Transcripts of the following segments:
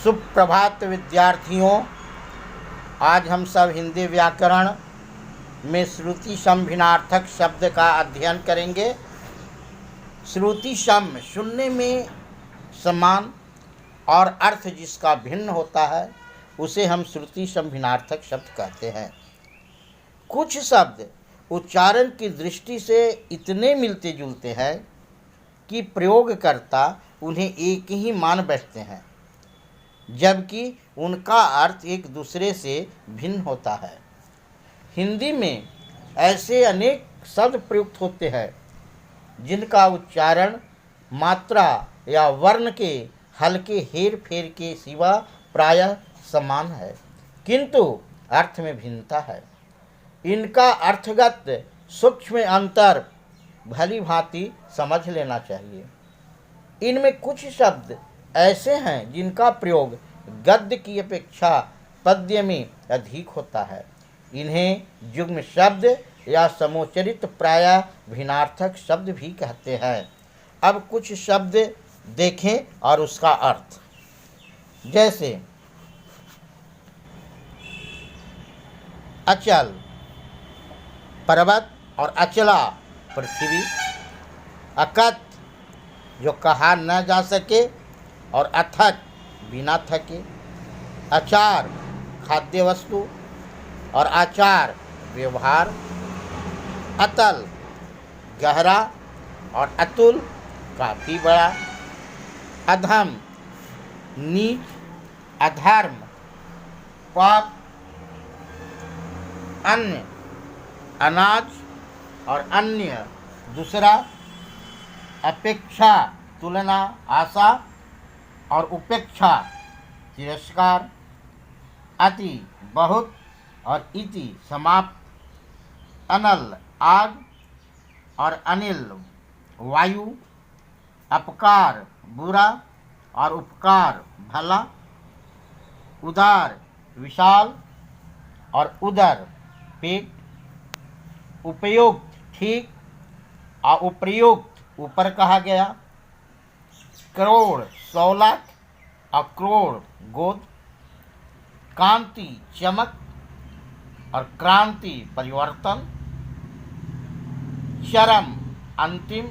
सुप्रभात विद्यार्थियों। आज हम सब हिंदी व्याकरण में श्रुति सम भिन्नार्थक शब्द का अध्ययन करेंगे। श्रुति सम सुनने में समान और अर्थ जिसका भिन्न होता है उसे हम श्रुति सम भिन्नार्थक शब्द कहते हैं। कुछ शब्द उच्चारण की दृष्टि से इतने मिलते जुलते हैं कि प्रयोगकर्ता उन्हें एक ही मान बैठते हैं, जबकि उनका अर्थ एक दूसरे से भिन्न होता है। हिंदी में ऐसे अनेक शब्द प्रयुक्त होते हैं जिनका उच्चारण मात्रा या वर्ण के हल्के हेर फेर के सिवा प्रायः समान है, किंतु अर्थ में भिन्नता है। इनका अर्थगत सूक्ष्म अंतर भली भांति समझ लेना चाहिए। इनमें कुछ शब्द ऐसे हैं जिनका प्रयोग गद्य की अपेक्षा पद्य में अधिक होता है। इन्हें युग्म शब्द या समोच्चरित प्रायः भिन्नार्थक शब्द भी कहते हैं। अब कुछ शब्द देखें और उसका अर्थ। जैसे अचल पर्वत और अचला पृथ्वी, अकथ जो कहा न जा सके और अथक बिना थके, आचार खाद्य वस्तु और आचार व्यवहार, अतल गहरा और अतुल काफ़ी बड़ा, अधम नीच, अधर्म पाप, अन्य अनाज और अन्य दूसरा, अपेक्षा तुलना आशा और उपेक्षा तिरस्कार, अति बहुत और इति समाप्त, अनल आग और अनिल वायु, अपकार बुरा और उपकार भला, उदार विशाल और उदर पेट, उपयुक्त ठीक और उप्रयुक्त ऊपर कहा गया, करोड़ 100 लाख और करोड़ गोद, कांति चमक और क्रांति परिवर्तन, चरम अंतिम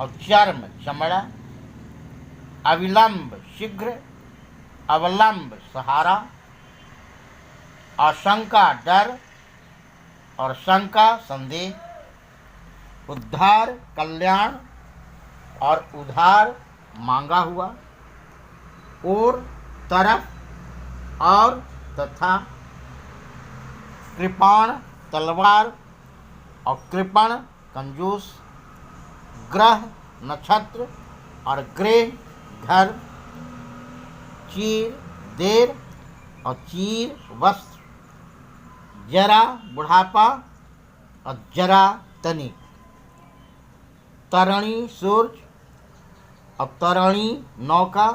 और चर्म चमड़ा, अविलंब शीघ्र, अवलंब सहारा, आशंका डर और शंका संदेह, उद्धार कल्याण और उधार मांगा हुआ, और तरफ और तथा, कृपाण तलवार और कृपण कंजूस, ग्रह नक्षत्र और गृह घर, चीर देर और चीर वस्त्र, जरा बुढ़ापा और जरा तनिक, तरणी सूर्य और तरणी नौका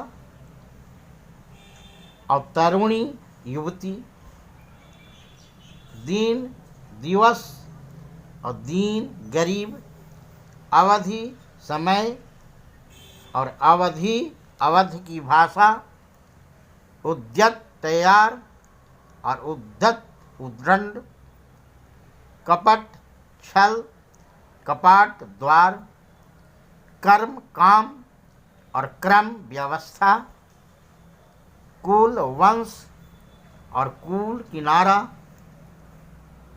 और तरुणी युवती, दीन दिवस और दीन गरीब, अवधि समय और अवधि अवध की भाषा, उद्यत तैयार और उद्धत उद्दंड, कपट छल, कपाट द्वार, कर्म काम और क्रम व्यवस्था, कुल वंश और कुल किनारा,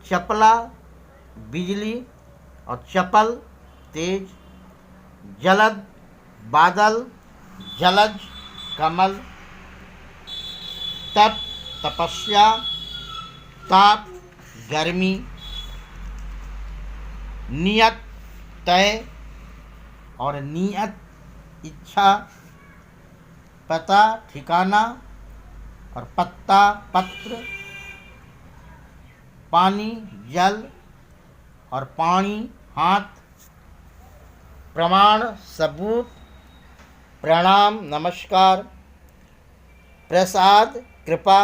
चपला बिजली और चपल तेज, जलद बादल, जलज कमल, तप तपस्या, ताप गर्मी, नियत तय और नियत इच्छा, पता ठिकाना और पत्ता पत्र, पानी जल और पानी हाथ, प्रमाण सबूत, प्रणाम नमस्कार, प्रसाद कृपा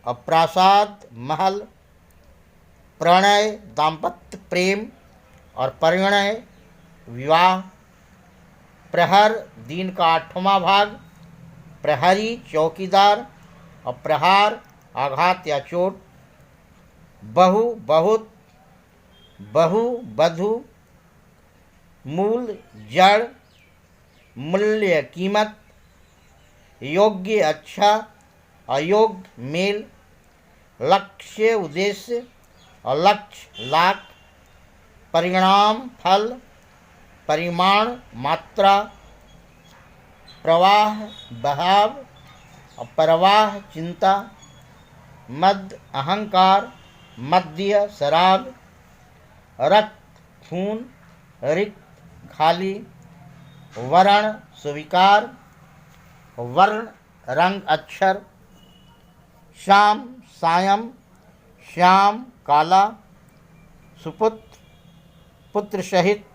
और प्रासाद महल, प्रणय दाम्पत्य प्रेम और परिणय विवाह, प्रहर दिन का 8वां भाग प्रहरी चौकीदार और प्रहार आघात या चोट। बहु बहुत, बहु बधु, मूल जड़, मूल्य कीमत, योग्य अच्छा, अयोग्य मेल, लक्ष्य उद्देश्य और लक्ष्य लाख, परिणाम फल, परिमाण मात्रा, प्रवाह बहाव और प्रवाह चिंता, मद अहंकार, मद्य शराब, रक्त खून, रिक्त खाली, वर्ण स्वीकार, वर्ण रंग अक्षर, श्याम सायं, श्याम काला, सुपुत्र पुत्र सहित,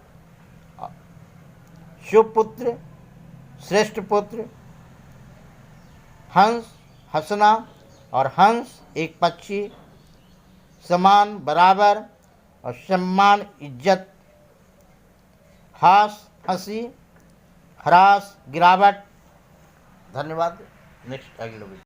सुपुत्र श्रेष्ठ पुत्र, हंस हंसना और हंस एक पक्षी, समान बराबर और सम्मान इज्जत, हास हंसी, ह्रास गिरावट। धन्यवाद। नेक्स्ट अगले वीडियो।